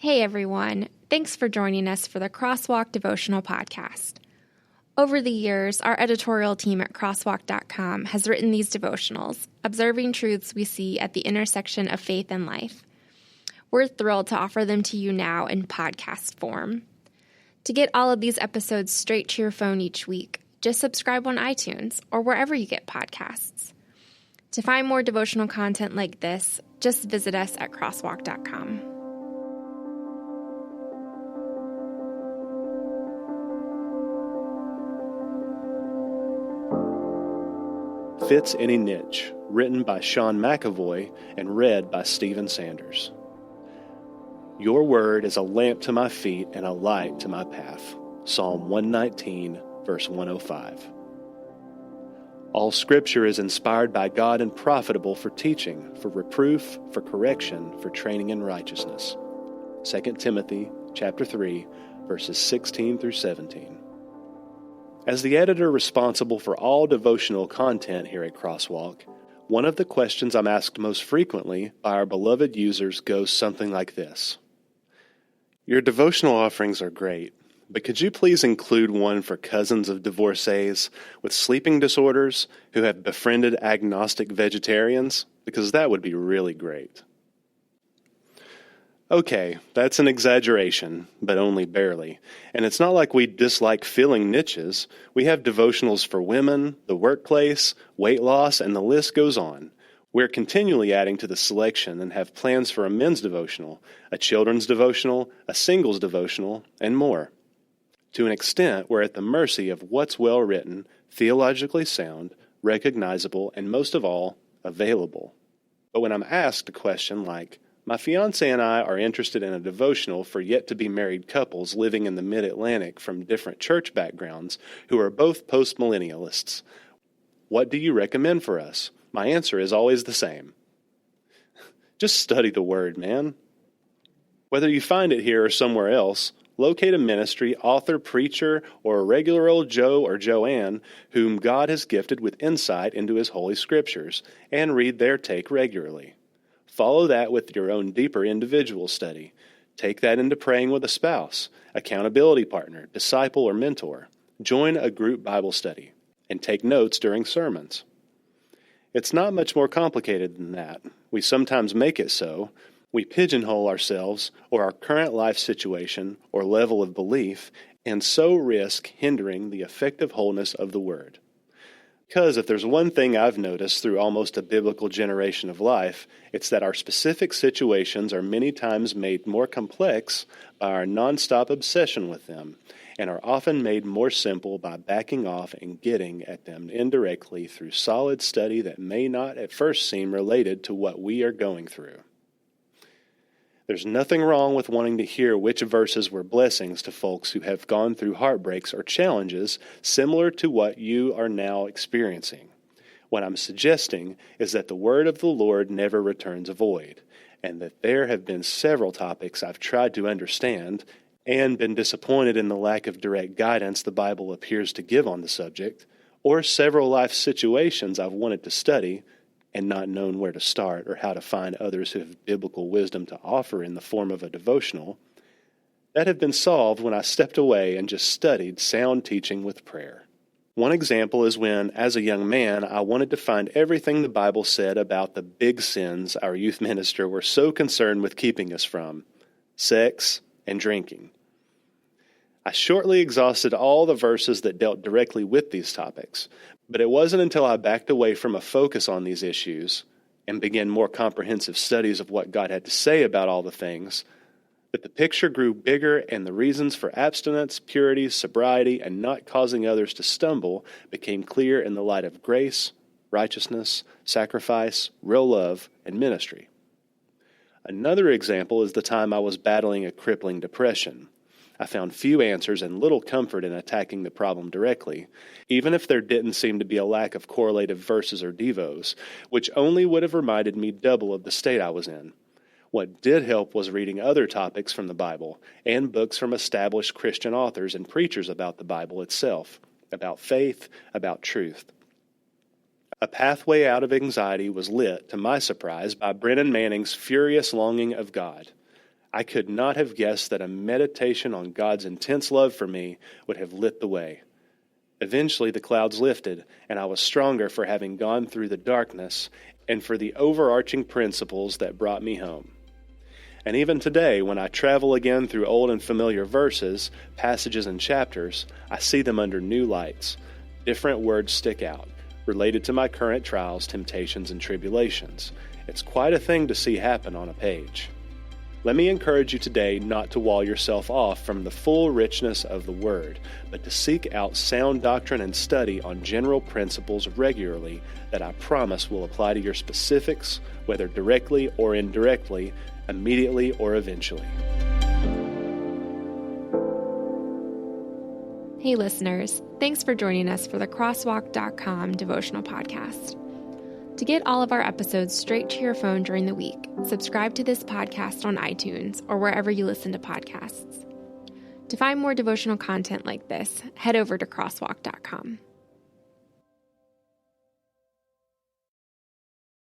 Hey everyone, thanks for joining us for the Crosswalk Devotional Podcast. Over the years, our editorial team at crosswalk.com has written these devotionals, observing truths we see at the intersection of faith and life. We're thrilled to offer them to you now in podcast form. To get all of these episodes straight to your phone each week, just subscribe on iTunes or wherever you get podcasts. To find more devotional content like this, just visit us at crosswalk.com. Fits Any Niche, written by Sean McAvoy and read by Stephen Sanders. Your word is a lamp to my feet and a light to my path. Psalm 119, verse 105. All Scripture is inspired by God and profitable for teaching, for reproof, for correction, for training in righteousness. 2 Timothy chapter 3, verses 16 through 17. As the editor responsible for all devotional content here at Crosswalk, one of the questions I'm asked most frequently by our beloved users goes something like this. Your devotional offerings are great, but could you please include one for cousins of divorcees with sleeping disorders who have befriended agnostic vegetarians? Because that would be really great. Okay, that's an exaggeration, but only barely. And it's not like we dislike filling niches. We have devotionals for women, the workplace, weight loss, and the list goes on. We're continually adding to the selection and have plans for a men's devotional, a children's devotional, a singles devotional, and more. To an extent, we're at the mercy of what's well written, theologically sound, recognizable, and most of all, available. But when I'm asked a question like, my fiancé and I are interested in a devotional for yet-to-be-married couples living in the mid-Atlantic from different church backgrounds who are both post-millennialists. What do you recommend for us? My answer is always the same. Just study the Word, man. Whether you find it here or somewhere else, locate a ministry, author, preacher, or a regular old Joe or Joanne whom God has gifted with insight into His Holy Scriptures, and read their take regularly. Follow that with your own deeper individual study. Take that into praying with a spouse, accountability partner, disciple, or mentor. Join a group Bible study, and take notes during sermons. It's not much more complicated than that. We sometimes make it so. We pigeonhole ourselves or our current life situation or level of belief, and so risk hindering the effective wholeness of the Word. Because if there's one thing I've noticed through almost a biblical generation of life, it's that our specific situations are many times made more complex by our nonstop obsession with them, and are often made more simple by backing off and getting at them indirectly through solid study that may not at first seem related to what we are going through. There's nothing wrong with wanting to hear which verses were blessings to folks who have gone through heartbreaks or challenges similar to what you are now experiencing. What I'm suggesting is that the word of the Lord never returns void, and that there have been several topics I've tried to understand and been disappointed in the lack of direct guidance the Bible appears to give on the subject, or several life situations I've wanted to study and not known where to start or how to find others who have biblical wisdom to offer in the form of a devotional, that have been solved when I stepped away and just studied sound teaching with prayer. One example is when, as a young man, I wanted to find everything the Bible said about the big sins our youth minister were so concerned with keeping us from: sex and drinking. I shortly exhausted all the verses that dealt directly with these topics, but it wasn't until I backed away from a focus on these issues and began more comprehensive studies of what God had to say about all the things that the picture grew bigger, and the reasons for abstinence, purity, sobriety, and not causing others to stumble became clear in the light of grace, righteousness, sacrifice, real love, and ministry. Another example is the time I was battling a crippling depression. I found few answers and little comfort in attacking the problem directly, even if there didn't seem to be a lack of correlative verses or devos, which only would have reminded me double of the state I was in. What did help was reading other topics from the Bible and books from established Christian authors and preachers about the Bible itself, about faith, about truth. A pathway out of anxiety was lit, to my surprise, by Brennan Manning's Furious Longing of God. I could not have guessed that a meditation on God's intense love for me would have lit the way. Eventually, the clouds lifted, and I was stronger for having gone through the darkness and for the overarching principles that brought me home. And even today, when I travel again through old and familiar verses, passages, and chapters, I see them under new lights. Different words stick out, related to my current trials, temptations, and tribulations. It's quite a thing to see happen on a page. Let me encourage you today not to wall yourself off from the full richness of the Word, but to seek out sound doctrine and study on general principles regularly that I promise will apply to your specifics, whether directly or indirectly, immediately or eventually. Hey listeners, thanks for joining us for the Crosswalk.com devotional podcast. To get all of our episodes straight to your phone during the week, subscribe to this podcast on iTunes or wherever you listen to podcasts. To find more devotional content like this, head over to Crosswalk.com.